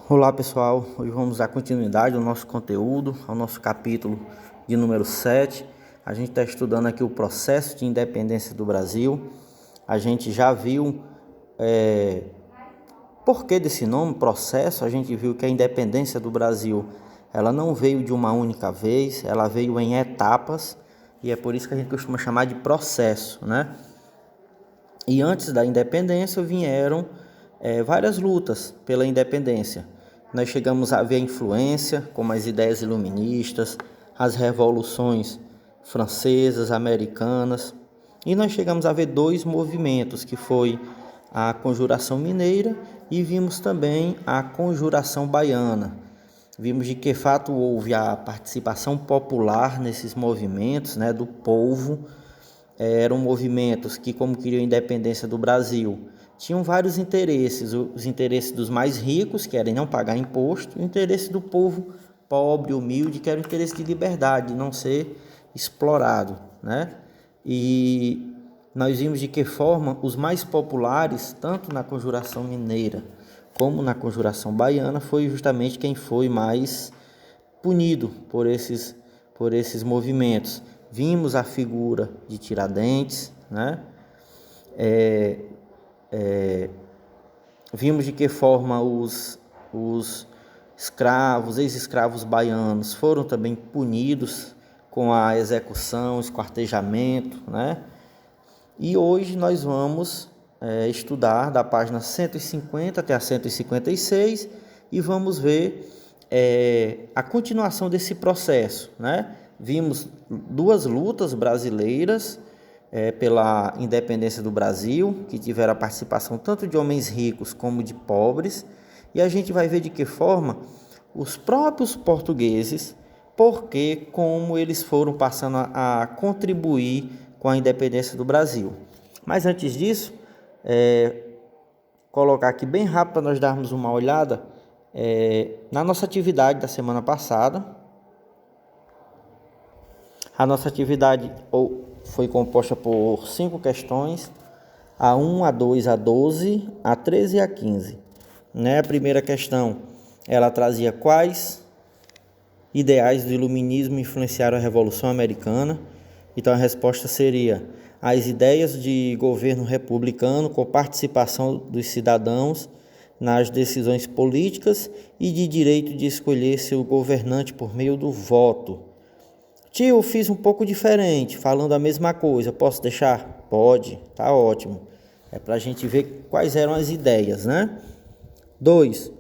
Olá pessoal, hoje vamos dar continuidade ao nosso conteúdo, ao nosso capítulo de número 7. A gente está estudando aqui o processo de independência do Brasil. A gente já viu porquê desse nome, processo. A gente viu que a independência do Brasil ela não veio de uma única vez, ela veio em etapas, e é por isso que a gente costuma chamar de processo, né? E antes da independência vieram várias lutas pela independência. Nós chegamos a ver a influência, como as ideias iluministas, as revoluções francesas, americanas, e nós chegamos a ver dois movimentos, que foi a Conjuração Mineira e vimos também a Conjuração Baiana. Vimos de que fato houve a participação popular nesses movimentos, né, do povo. Eram movimentos que, como queriam a independência do Brasil, tinham vários interesses. Os interesses dos mais ricos, que era não pagar imposto, e o interesse do povo pobre, humilde, que era o interesse de liberdade, de não ser explorado, né? E nós vimos de que forma os mais populares, tanto na Conjuração Mineira como na Conjuração Baiana, foi justamente quem foi mais punido por esses movimentos. Vimos a figura de Tiradentes, né? Vimos de que forma os escravos, ex-escravos baianos foram também punidos com a execução, esquartejamento, né? E hoje nós vamos estudar da página 150 até a 156 e vamos ver a continuação desse processo, né? Vimos duas lutas brasileiras pela independência do Brasil, que tiveram a participação tanto de homens ricos como de pobres, e a gente vai ver de que forma os próprios portugueses, porque como eles foram passando a contribuir com a independência do Brasil. Mas antes disso, colocar aqui bem rápido para nós darmos uma olhada na nossa atividade da semana passada. A nossa atividade foi composta por 5 questões, a 1, a 2, a 12, a 13 e a 15. A primeira questão, ela trazia quais ideais do iluminismo influenciaram a Revolução Americana. Então a resposta seria as ideias de governo republicano com participação dos cidadãos nas decisões políticas e de direito de escolher seu governante por meio do voto. Tio, eu fiz um pouco diferente, falando a mesma coisa. Posso deixar? Pode, tá ótimo. É para a gente ver quais eram as ideias, né? 2.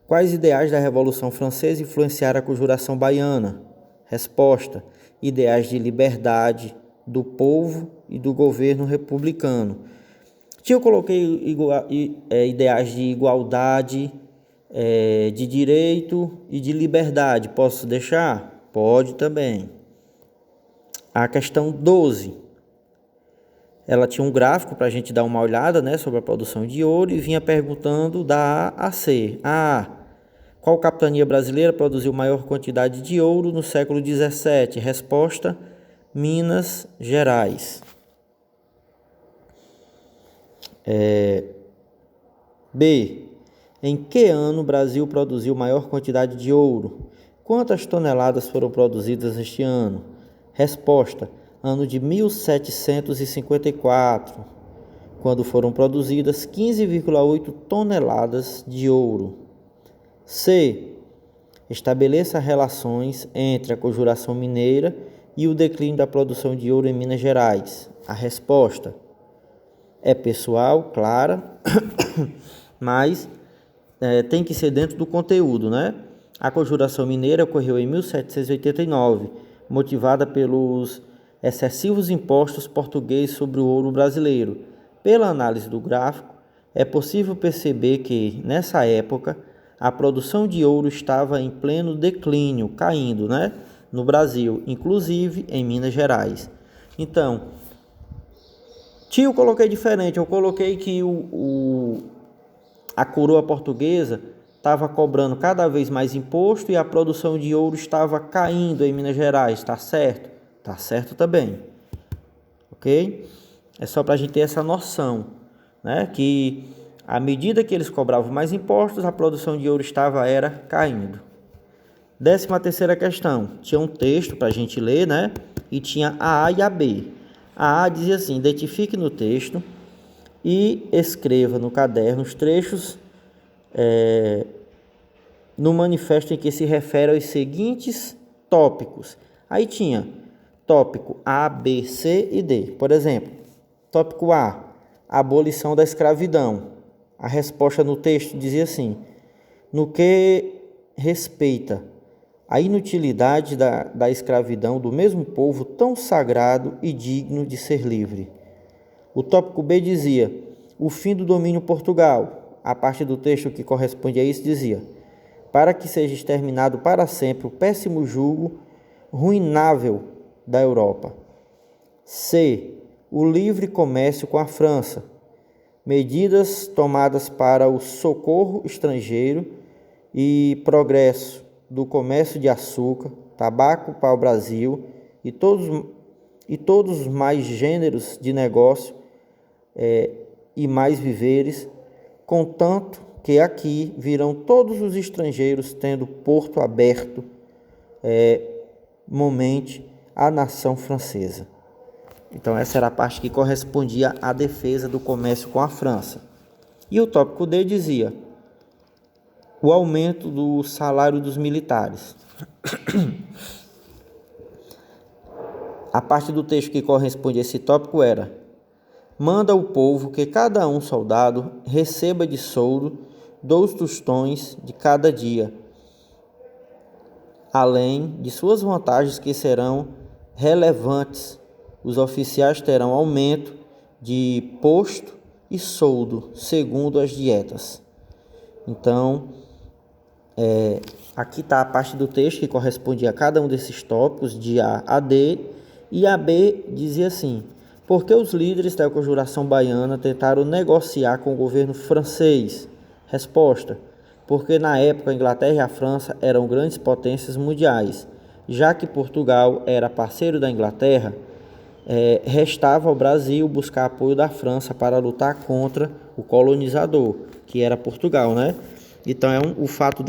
Quais ideais da Revolução Francesa influenciaram a Conjuração Baiana? Resposta: ideais de liberdade do povo e do governo republicano. Tio, eu coloquei ideais de igualdade, de direito e de liberdade. Posso deixar? Pode também. A questão 12. Ela tinha um gráfico para a gente dar uma olhada, né, sobre a produção de ouro e vinha perguntando da A a C. A. Qual capitania brasileira produziu maior quantidade de ouro no século XVII? Resposta: Minas Gerais. B. Em que ano o Brasil produziu maior quantidade de ouro? Quantas toneladas foram produzidas este ano? Resposta: ano de 1754, quando foram produzidas 15,8 toneladas de ouro. C. Estabeleça relações entre a Conjuração Mineira e o declínio da produção de ouro em Minas Gerais. A resposta é pessoal, clara, mas tem que ser dentro do conteúdo, né? A Conjuração Mineira ocorreu em 1789, motivada pelos excessivos impostos portugueses sobre o ouro brasileiro. Pela análise do gráfico, é possível perceber que, nessa época, a produção de ouro estava em pleno declínio, caindo, né, no Brasil, inclusive em Minas Gerais. Então, eu coloquei diferente, eu coloquei que a coroa portuguesa estava cobrando cada vez mais imposto e a produção de ouro estava caindo em Minas Gerais, está certo? Está certo também, ok? É só para a gente ter essa noção, né? Que À medida que eles cobravam mais impostos, a produção de ouro era caindo. 13ª questão, tinha um texto para a gente ler, né? E tinha a A e a B. A A dizia assim: identifique no texto e escreva no caderno os trechos no manifesto em que se refere aos seguintes tópicos. Aí tinha tópico A, B, C e D. Por exemplo, tópico A, abolição da escravidão. A resposta no texto dizia assim: no que respeita a inutilidade da escravidão do mesmo povo tão sagrado e digno de ser livre. O tópico B dizia: o fim do domínio Portugal. A parte do texto que corresponde a isso dizia: para que seja exterminado para sempre o péssimo jugo ruinável da Europa. C. O livre comércio com a França. Medidas tomadas para o socorro estrangeiro e progresso do comércio de açúcar, tabaco para o Brasil e todos os mais gêneros de negócio e mais viveres, contanto que aqui virão todos os estrangeiros tendo porto aberto momente à nação francesa. Então essa era a parte que correspondia à defesa do comércio com a França. E o tópico D dizia: o aumento do salário dos militares. A parte do texto que corresponde a esse tópico era: manda o povo que cada um soldado receba de soldo 2 tostões de cada dia, além de suas vantagens que serão relevantes. Os oficiais terão aumento de posto e soldo, segundo as dietas. Então, aqui está a parte do texto que correspondia a cada um desses tópicos, de A a D, e a B dizia assim: por que os líderes da Conjuração Baiana tentaram negociar com o governo francês? Resposta: porque na época a Inglaterra e a França eram grandes potências mundiais. Já que Portugal era parceiro da Inglaterra, restava ao Brasil buscar apoio da França para lutar contra o colonizador, que era Portugal, né? Então o fato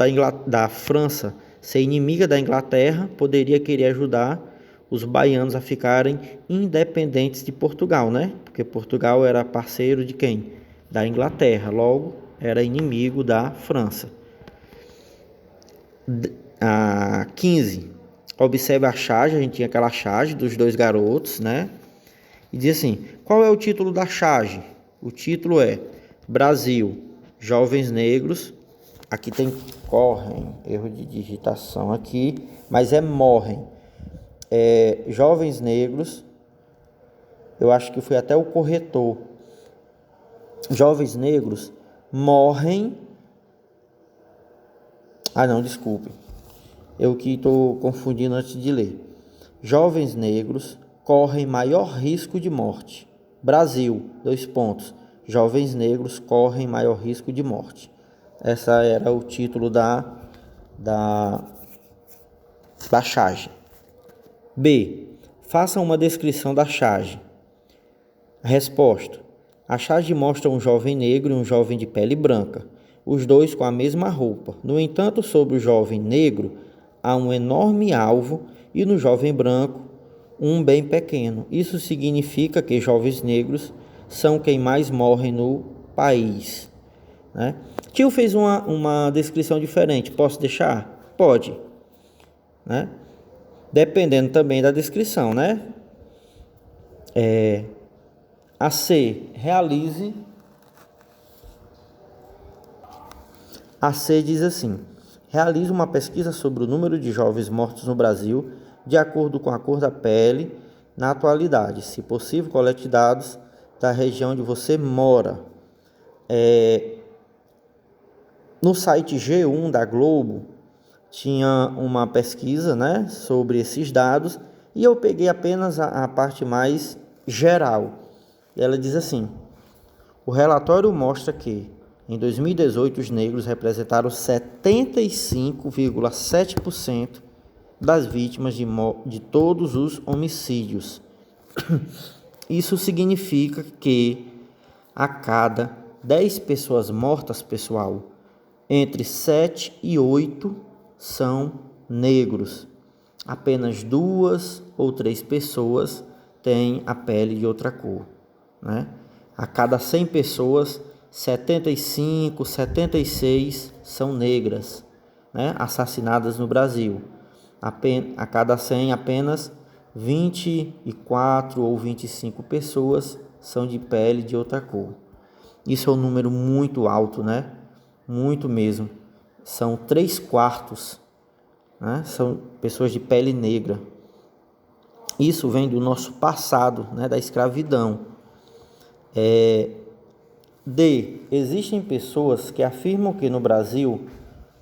da França ser inimiga da Inglaterra poderia querer ajudar os baianos a ficarem independentes de Portugal, né? Porque Portugal era parceiro de quem? Da Inglaterra, logo era inimigo da França. 15. Observe a charge, a gente tinha aquela charge dos 2 garotos, né? E diz assim: qual é o título da charge? O título é Brasil, Jovens Negros. Aqui tem correm, erro de digitação aqui, mas morrem. Jovens negros, eu acho que foi até o corretor. Jovens negros morrem. Não, desculpe. Eu que estou confundindo antes de ler. Jovens negros correm maior risco de morte. Brasil, 2 pontos. Jovens negros correm maior risco de morte. Essa era o título da charge. B. Faça uma descrição da charge. Resposta: a charge mostra um jovem negro e um jovem de pele branca, os dois com a mesma roupa. No entanto, sobre o jovem negro há um enorme alvo e no jovem branco um bem pequeno. Isso significa que jovens negros são quem mais morrem no país, né? Tio fez uma descrição diferente. Posso deixar? Pode, né? Dependendo também da descrição, né? A C, realize. A C diz assim: realize uma pesquisa sobre o número de jovens mortos no Brasil de acordo com a cor da pele na atualidade. Se possível, colete dados da região onde você mora. No site G1 da Globo tinha uma pesquisa, né, sobre esses dados, e eu peguei apenas a parte mais geral. E ela diz assim: o relatório mostra que em 2018 os negros representaram 75,7% das vítimas de todos os homicídios. Isso significa que a cada 10 pessoas mortas, pessoal, entre 7 e 8 são negros. Apenas 2 ou 3 pessoas têm a pele de outra cor, né? A cada 100 pessoas, 75, 76 são negras, né, assassinadas no Brasil. A cada 100, apenas 24 ou 25 pessoas são de pele de outra cor. Isso é um número muito alto, né? Muito mesmo. São 3/4, né? São pessoas de pele negra. Isso vem do nosso passado, né? Da escravidão. Existem pessoas que afirmam que no Brasil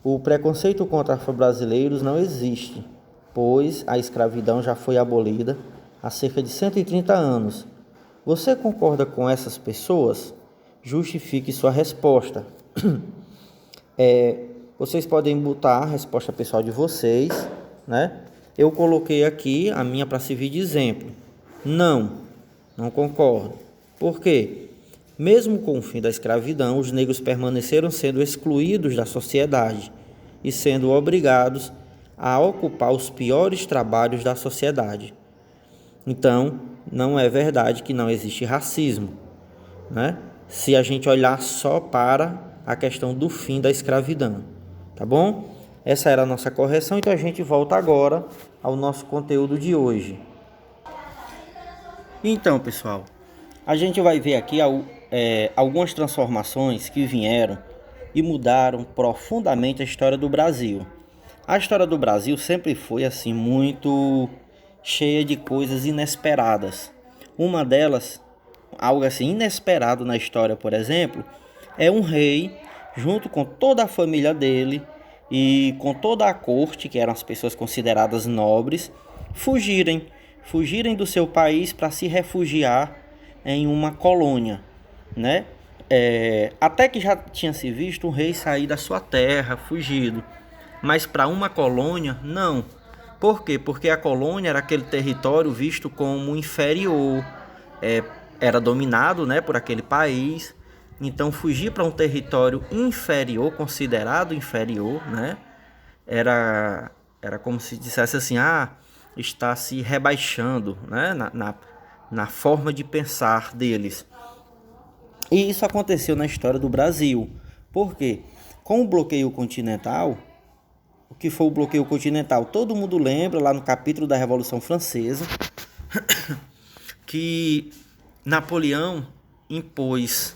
o preconceito contra afro-brasileiros não existe, pois a escravidão já foi abolida há cerca de 130 anos. Você concorda com essas pessoas? Justifique sua resposta. Vocês podem botar a resposta pessoal de vocês, né? Eu coloquei aqui a minha para servir de exemplo. Não concordo. Por quê? Mesmo com o fim da escravidão, os negros permaneceram sendo excluídos da sociedade e sendo obrigados a ocupar os piores trabalhos da sociedade. Então, não é verdade que não existe racismo, né? Se a gente olhar só para a questão do fim da escravidão, tá bom? Essa era a nossa correção, então a gente volta agora ao nosso conteúdo de hoje. Então, pessoal, a gente vai ver aqui algumas transformações que vieram e mudaram profundamente a história do Brasil. A história do Brasil sempre foi assim muito cheia de coisas inesperadas. Uma delas, algo assim inesperado na história, por exemplo, é um rei junto com toda a família dele e com toda a corte, que eram as pessoas consideradas nobres, fugirem do seu país para se refugiar em uma colônia, né? Até que já tinha se visto um rei sair da sua terra, fugido, mas para uma colônia, não. Por quê? Porque a colônia era aquele território visto como inferior, era dominado, né, por aquele país. Então, fugir para um território inferior, considerado inferior, né, era como se dissesse assim, está se rebaixando, né, na forma de pensar deles. E isso aconteceu na história do Brasil. Por quê? Com o bloqueio continental, o que foi o bloqueio continental? Todo mundo lembra lá no capítulo da Revolução Francesa que Napoleão impôs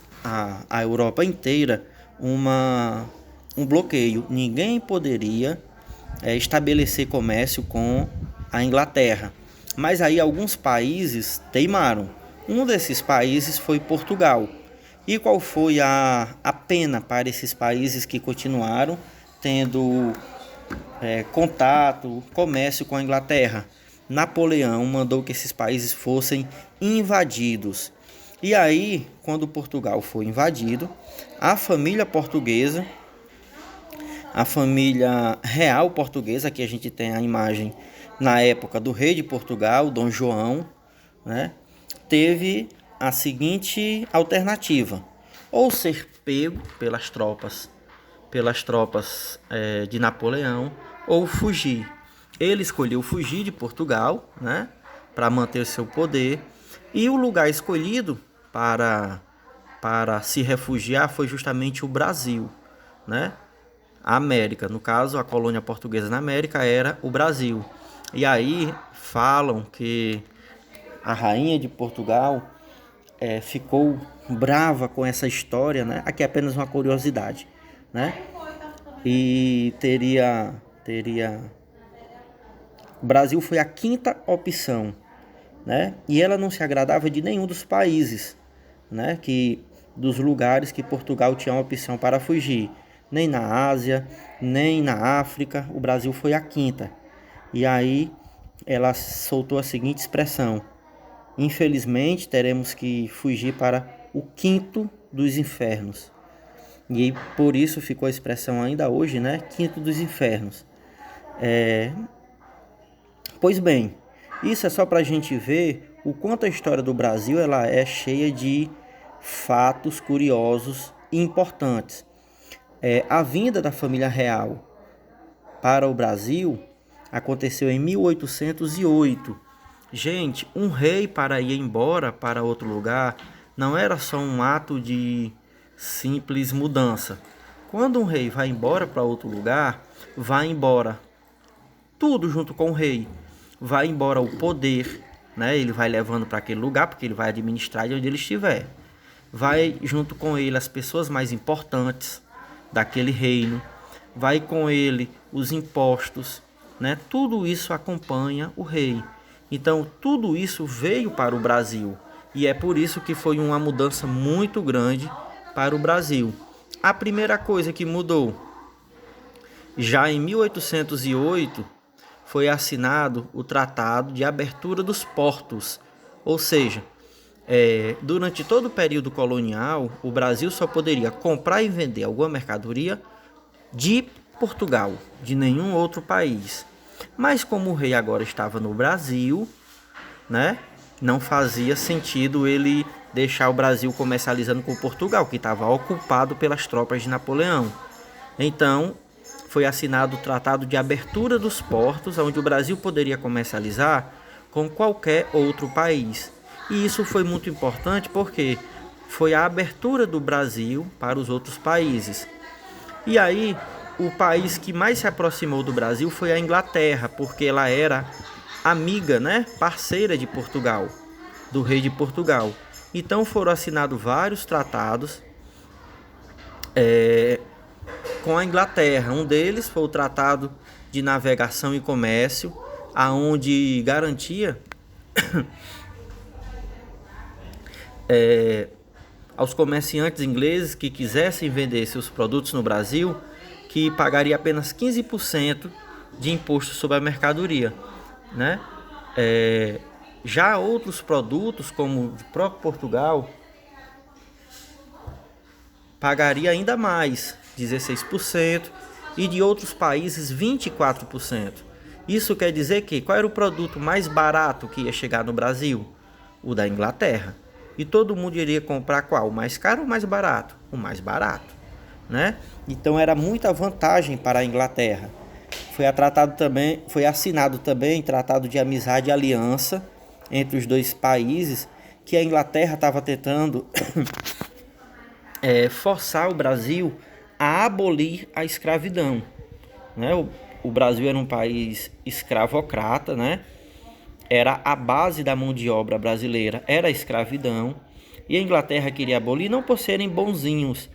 à Europa inteira um bloqueio. Ninguém poderia estabelecer comércio com a Inglaterra. Mas aí alguns países teimaram. Um desses países foi Portugal. E qual foi a pena para esses países que continuaram tendo contato, comércio com a Inglaterra? Napoleão mandou que esses países fossem invadidos. E aí, quando Portugal foi invadido, a família portuguesa, a família real portuguesa, que a gente tem a imagem na época do rei de Portugal, Dom João, né, teve a seguinte alternativa: ou ser pego pelas tropas de Napoleão, ou fugir. Ele escolheu fugir de Portugal, né, para manter o seu poder, e o lugar escolhido para se refugiar foi justamente o Brasil, né? A América, no caso, a colônia portuguesa na América era o Brasil. E aí falam que a rainha de Portugal ficou brava com essa história, né? Aqui é apenas uma curiosidade, né? E o Brasil foi a quinta opção, né? E ela não se agradava de nenhum dos países, né? Dos lugares que Portugal tinha uma opção para fugir. Nem na Ásia, nem na África, o Brasil foi a quinta. E aí ela soltou a seguinte expressão: infelizmente teremos que fugir para o quinto dos infernos. E por isso ficou a expressão ainda hoje, né? Quinto dos infernos. Pois bem, isso é só para a gente ver o quanto a história do Brasil ela é cheia de fatos curiosos importantes. A vinda da família real para o Brasil aconteceu em 1808. Gente, um rei para ir embora para outro lugar não era só um ato de simples mudança. Quando um rei vai embora para outro lugar, vai embora tudo junto com o rei. Vai embora o poder, né? Ele vai levando para aquele lugar, porque ele vai administrar de onde ele estiver. Vai junto com ele as pessoas mais importantes daquele reino. Vai com ele os impostos, né? Tudo isso acompanha o rei. Então, tudo isso veio para o Brasil. E é por isso que foi uma mudança muito grande para o Brasil. A primeira coisa que mudou, já em 1808, foi assinado o Tratado de Abertura dos Portos. Ou seja, durante todo o período colonial, o Brasil só poderia comprar e vender alguma mercadoria de Portugal, de nenhum outro país. Mas como o rei agora estava no Brasil, né, não fazia sentido ele deixar o Brasil comercializando com Portugal, que estava ocupado pelas tropas de Napoleão. Então, foi assinado o Tratado de Abertura dos Portos, onde o Brasil poderia comercializar com qualquer outro país. E isso foi muito importante porque foi a abertura do Brasil para os outros países. E aí, o país que mais se aproximou do Brasil foi a Inglaterra, porque ela era amiga, né, parceira de Portugal, do rei de Portugal. Então foram assinados vários tratados com a Inglaterra. Um deles foi o Tratado de Navegação e Comércio, aonde garantia aos comerciantes ingleses que quisessem vender seus produtos no Brasil, que pagaria apenas 15% de imposto sobre a mercadoria, né? Já outros produtos, como o próprio Portugal, pagaria ainda mais, 16%, e de outros países 24%. Isso quer dizer que qual era o produto mais barato que ia chegar no Brasil? O da Inglaterra. E todo mundo iria comprar qual? O mais caro ou o mais barato? O mais barato, né? Então era muita vantagem para a Inglaterra. Foi assinado também tratado de amizade e aliança entre os dois países, que a Inglaterra estava tentando forçar o Brasil a abolir a escravidão, né? O Brasil era um país escravocrata, né? Era a base da mão de obra brasileira, era a escravidão, e a Inglaterra queria abolir não por serem bonzinhos,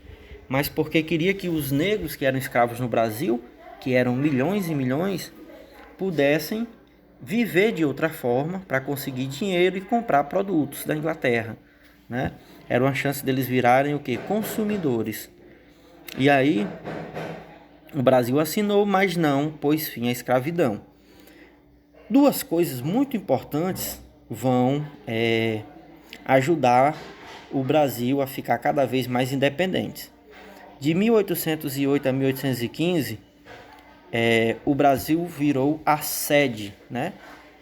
mas porque queria que os negros que eram escravos no Brasil, que eram milhões e milhões, pudessem viver de outra forma para conseguir dinheiro e comprar produtos da Inglaterra, né? Era uma chance deles virarem o quê? Consumidores. E aí o Brasil assinou, mas não pôs fim à escravidão. Duas coisas muito importantes vão ajudar o Brasil a ficar cada vez mais independente. De 1808 a 1815, o Brasil virou a sede, né?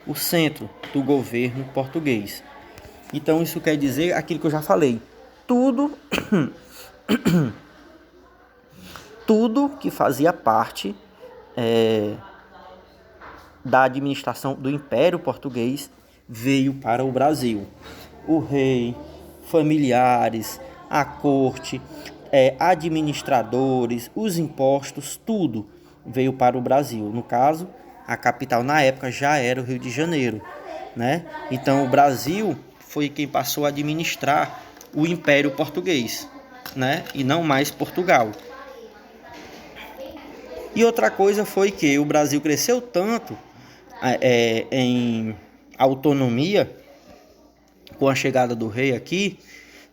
O centro do governo português. Então isso quer dizer aquilo que eu já falei. Tudo que fazia parte da administração do Império Português veio para o Brasil. O rei, familiares, a corte, administradores, os impostos, tudo veio para o Brasil. No caso, a capital na época já era o Rio de Janeiro, né? Então o Brasil foi quem passou a administrar o Império Português, né? E não mais Portugal. E outra coisa foi que o Brasil cresceu tanto em autonomia com a chegada do rei aqui,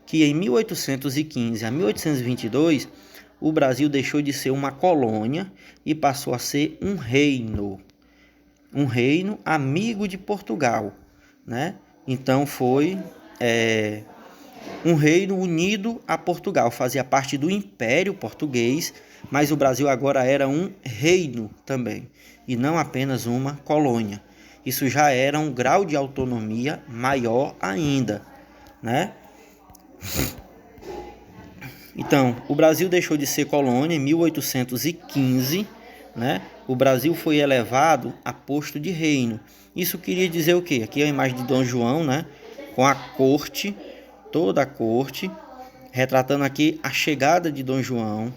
que em 1815 a 1822 o Brasil deixou de ser uma colônia e passou a ser um reino amigo de Portugal, né? Então foi um reino unido a Portugal, fazia parte do Império Português, mas o Brasil agora era um reino também, e não apenas uma colônia. Isso já era um grau de autonomia maior ainda, né? Então, o Brasil deixou de ser colônia em 1815, né? O Brasil foi elevado a posto de reino. Isso queria dizer o quê? Aqui é a imagem de Dom João, né? Com a corte, toda a corte, retratando aqui a chegada de Dom João,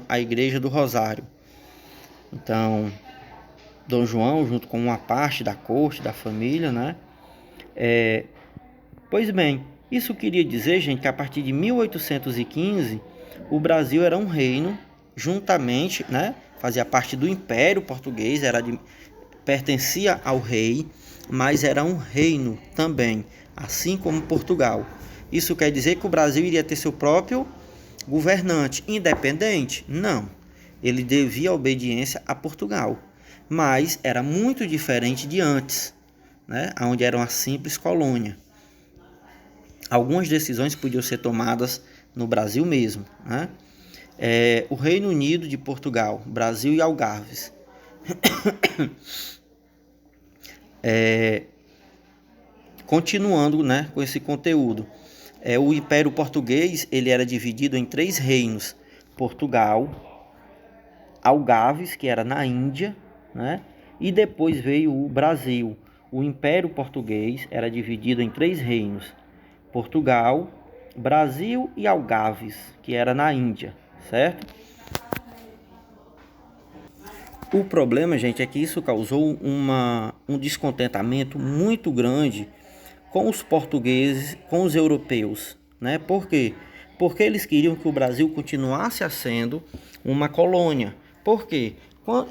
à Igreja do Rosário. Então, Dom João, junto com uma parte da corte, da família, né? Pois bem, isso queria dizer, gente, que a partir de 1815, o Brasil era um reino, juntamente, né? Fazia parte do Império Português, pertencia ao rei, mas era um reino também, assim como Portugal. Isso quer dizer que o Brasil iria ter seu próprio governante independente? Não. Ele devia obediência a Portugal, mas era muito diferente de antes, né? Onde era uma simples colônia. Algumas decisões podiam ser tomadas no Brasil mesmo, né? O Reino Unido de Portugal, Brasil e Algarves. Continuando, né, com esse conteúdo. O Império Português ele era dividido em 3 reinos: Portugal, Algarves, que era na Índia, né? E depois veio o Brasil. O Império Português era dividido em 3 reinos: Portugal, Brasil e Algarves, que era na Índia, certo? O problema, gente, é que isso causou um descontentamento muito grande com os portugueses, com os europeus, né? Por quê? Porque eles queriam que o Brasil continuasse sendo uma colônia. Por quê?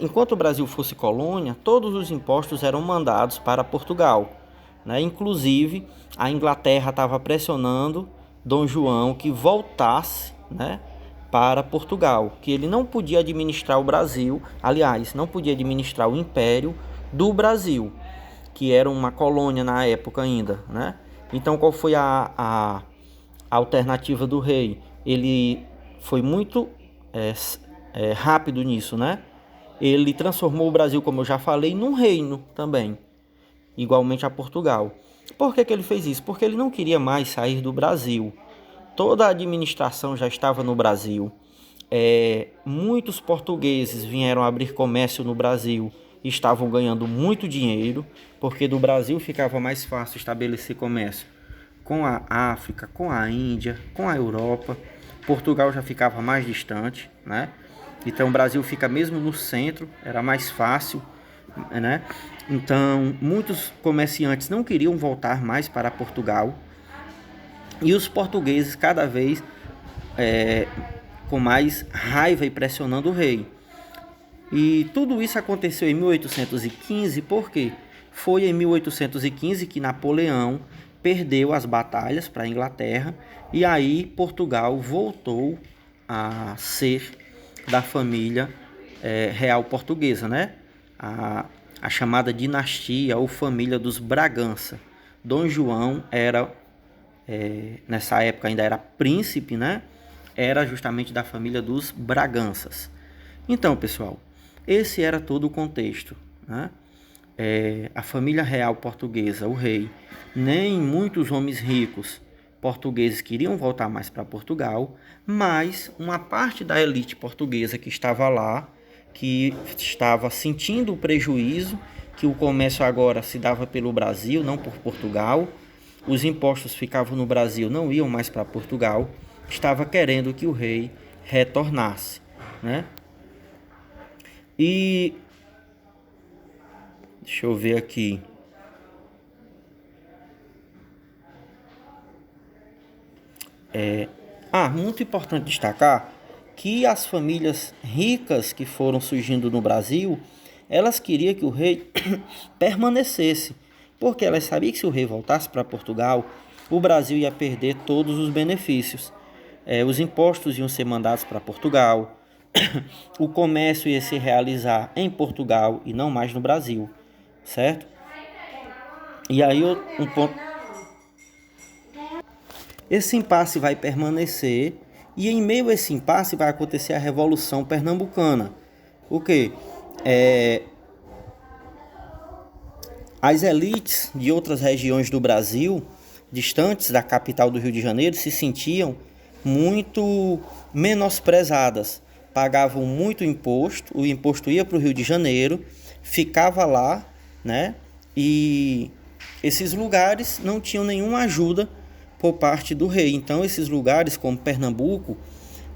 Enquanto o Brasil fosse colônia, todos os impostos eram mandados para Portugal, né? Inclusive, a Inglaterra estava pressionando Dom João que voltasse, né, para Portugal, que ele não podia administrar o Brasil, aliás, não podia administrar o Império do Brasil, que era uma colônia na época ainda, né? Então, qual foi a alternativa do rei? Ele foi muito rápido nisso, né? Ele transformou o Brasil, como eu já falei, num reino também, igualmente a Portugal. Por que ele fez isso? Porque ele não queria mais sair do Brasil. Toda a administração já estava no Brasil. Muitos portugueses vieram abrir comércio no Brasil e estavam ganhando muito dinheiro, porque do Brasil ficava mais fácil estabelecer comércio com a África, com a Índia, com a Europa. Portugal já ficava mais distante, né? Então o Brasil fica mesmo no centro, era mais fácil, né? Então muitos comerciantes não queriam voltar mais para Portugal, e os portugueses cada vez com mais raiva e pressionando o rei. E tudo isso aconteceu em 1815, porque foi em 1815 que Napoleão perdeu as batalhas para a Inglaterra, e aí Portugal voltou a ser da família real portuguesa, né? A chamada dinastia ou família dos Bragança. Dom João era, nessa época ainda era príncipe, né? Era justamente da família dos Braganças. Então, pessoal, esse era todo o contexto, né? A família real portuguesa, o rei, nem muitos homens ricos portugueses queriam voltar mais para Portugal, mas uma parte da elite portuguesa que estava lá, que estava sentindo o prejuízo, que o comércio agora se dava pelo Brasil, não por Portugal, os impostos ficavam no Brasil, não iam mais para Portugal, estava querendo que o rei retornasse, né? E deixa eu ver aqui. Muito importante destacar que as famílias ricas que foram surgindo no Brasil, elas queriam que o rei permanecesse, porque elas sabiam que se o rei voltasse para Portugal, o Brasil ia perder todos os benefícios. Os impostos iam ser mandados para Portugal, o comércio ia se realizar em Portugal e não mais no Brasil, certo? E aí um ponto, esse impasse vai permanecer, e em meio a esse impasse vai acontecer a Revolução Pernambucana. O quê? As elites de outras regiões do Brasil, distantes da capital do Rio de Janeiro se sentiam muito menosprezadas, pagavam muito imposto, o imposto ia para o Rio de Janeiro, ficava lá, né? E esses lugares não tinham nenhuma ajuda por parte do rei. Então esses lugares como Pernambuco,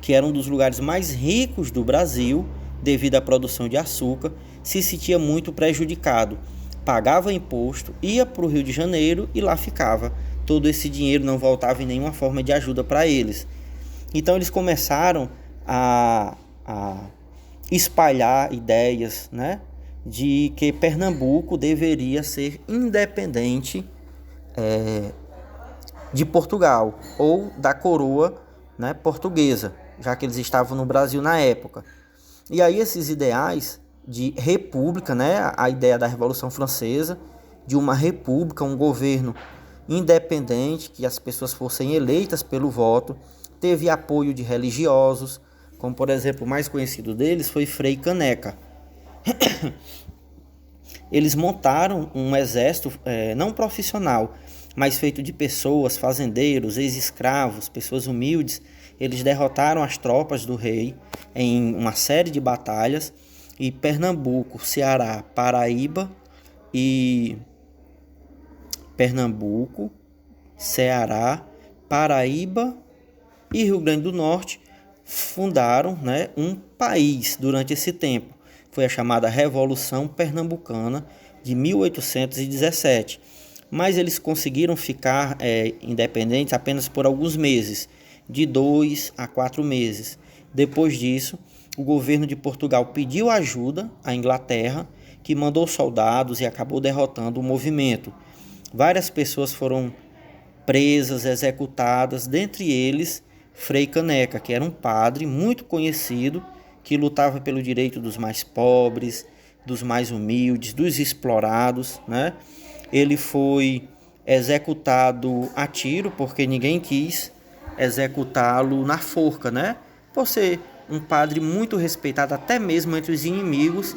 que era um dos lugares mais ricos do Brasil, devido à produção de açúcar, se sentia muito prejudicado. Pagava imposto, ia para o Rio de Janeiro e lá ficava. Todo esse dinheiro não voltava em nenhuma forma de ajuda para eles. Então eles começaram a espalhar ideias, né, de que Pernambuco deveria ser independente de Portugal ou da coroa, né, portuguesa, já que eles estavam no Brasil na época. E aí esses ideais de república, né, a ideia da Revolução Francesa, de uma república, um governo independente, que as pessoas fossem eleitas pelo voto, teve apoio de religiosos, como por exemplo o mais conhecido deles foi Frei Caneca. Eles montaram um exército não profissional, mas feito de pessoas, fazendeiros, ex-escravos, pessoas humildes. Eles derrotaram as tropas do rei em uma série de batalhas, e Pernambuco, Ceará, Paraíba e Pernambuco, Ceará, Paraíba e Rio Grande do Norte fundaram, né, um país durante esse tempo. Foi a chamada Revolução Pernambucana de 1817. Mas eles conseguiram ficar independentes apenas por alguns meses, de 2 a 4 meses. Depois disso, o governo de Portugal pediu ajuda à Inglaterra, que mandou soldados e acabou derrotando o movimento. Várias pessoas foram presas, executadas, dentre eles Frei Caneca, que era um padre muito conhecido, que lutava pelo direito dos mais pobres, dos mais humildes, dos explorados, né? Ele foi executado a tiro, porque ninguém quis executá-lo na forca, né? Por ser um padre muito respeitado até mesmo entre os inimigos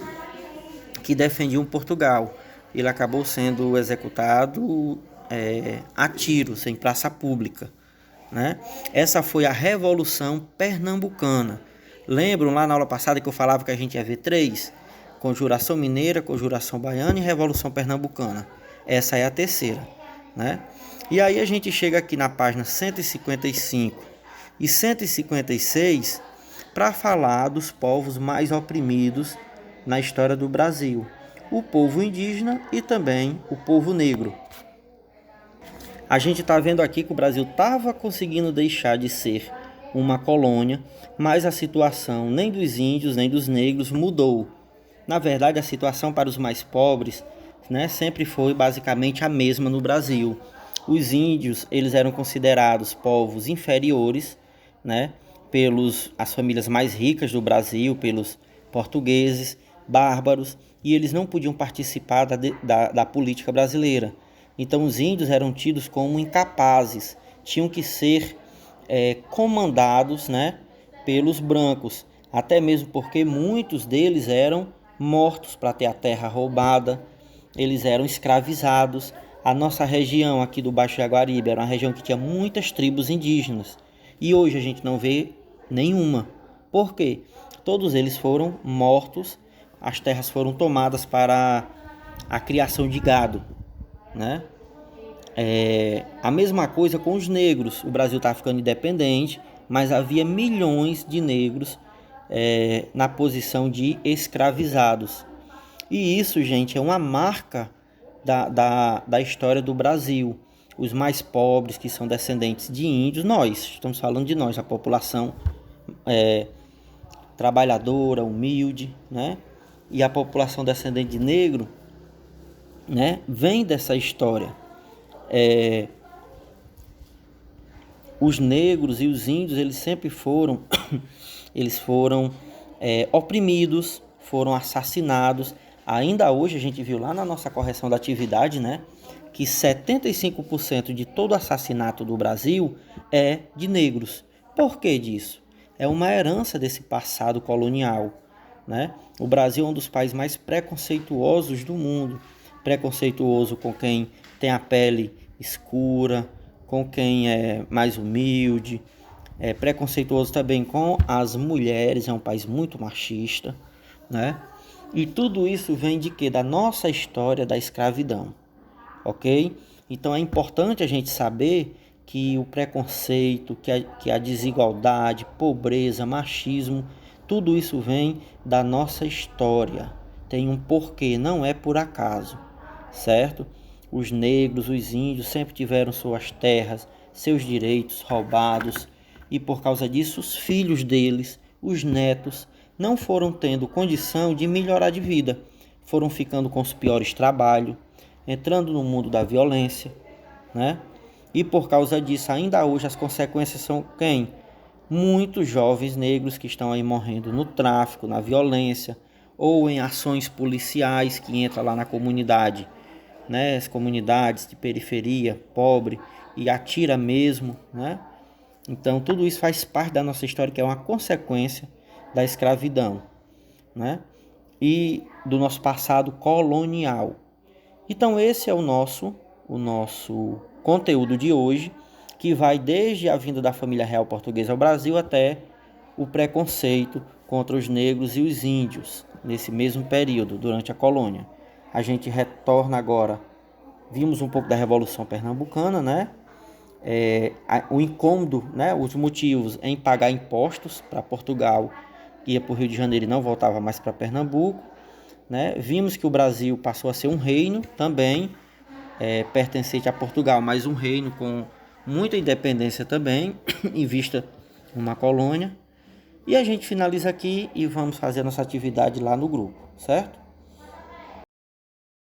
que defendiam Portugal. Ele acabou sendo executado a tiros em praça pública, né? Essa foi a Revolução Pernambucana. Lembram lá na aula passada que eu falava que a gente ia ver 3? Conjuração Mineira, Conjuração Baiana e Revolução Pernambucana. Essa é a terceira, né? E aí a gente chega aqui na página 155 e 156 para falar dos povos mais oprimidos na história do Brasil. O povo indígena e também o povo negro. A gente está vendo aqui que o Brasil estava conseguindo deixar de ser uma colônia, mas a situação nem dos índios nem dos negros mudou. Na verdade, a situação para os mais pobres, né, sempre foi basicamente a mesma no Brasil. Os índios, eles eram considerados povos inferiores, né, pelas famílias mais ricas do Brasil, pelos portugueses, bárbaros, e eles não podiam participar da política brasileira. Então os índios eram tidos como incapazes, tinham que ser comandados, né, pelos brancos, até mesmo porque muitos deles eram mortos para ter a terra roubada, eles eram escravizados. A nossa região aqui do Baixo Jaguaribe era uma região que tinha muitas tribos indígenas, e hoje a gente não vê nenhuma. Por quê? Todos eles foram mortos, as terras foram tomadas para a criação de gado, né? A mesma coisa com os negros. O Brasil estava ficando independente, mas havia milhões de negros na posição de escravizados. E isso, gente, é uma marca da história do Brasil. Os mais pobres, que são descendentes de índios, nós, estamos falando de nós, a população trabalhadora, humilde, né? E a população descendente de negro, né, vem dessa história. Os negros e os índios, eles sempre foram oprimidos, foram assassinados. Ainda hoje a gente viu lá na nossa correção da atividade, né, que 75% de todo assassinato do Brasil é de negros. Por que disso? É uma herança desse passado colonial, né? O Brasil é um dos países mais preconceituosos do mundo. Preconceituoso com quem tem a pele escura, com quem é mais humilde, é preconceituoso também com as mulheres, é um país muito machista, né? E tudo isso vem de quê? Da nossa história da escravidão, ok? Então é importante a gente saber que o preconceito, que a desigualdade, pobreza, machismo, tudo isso vem da nossa história. Tem um porquê, não é por acaso, certo? Os negros, os índios sempre tiveram suas terras, seus direitos roubados, e por causa disso os filhos deles, os netos, não foram tendo condição de melhorar de vida, foram ficando com os piores trabalhos, entrando no mundo da violência, né? E por causa disso, ainda hoje as consequências são quem? Muitos jovens negros que estão aí morrendo no tráfico, na violência, ou em ações policiais que entram lá na comunidade, né? As comunidades de periferia, pobre, e atira mesmo, né? Então tudo isso faz parte da nossa história, que é uma consequência da escravidão, né? E do nosso passado colonial. Então esse é o nosso conteúdo de hoje, que vai desde a vinda da família real portuguesa ao Brasil até o preconceito contra os negros e os índios, nesse mesmo período, durante a colônia. A gente retorna agora, vimos um pouco da Revolução Pernambucana, né? O incômodo, né? Os motivos em pagar impostos para Portugal, ia para o Rio de Janeiro e não voltava mais para Pernambuco, né? Vimos que o Brasil passou a ser um reino também, pertencente a Portugal, mas um reino com muita independência também, em vista uma colônia. E a gente finaliza aqui e vamos fazer a nossa atividade lá no grupo, certo?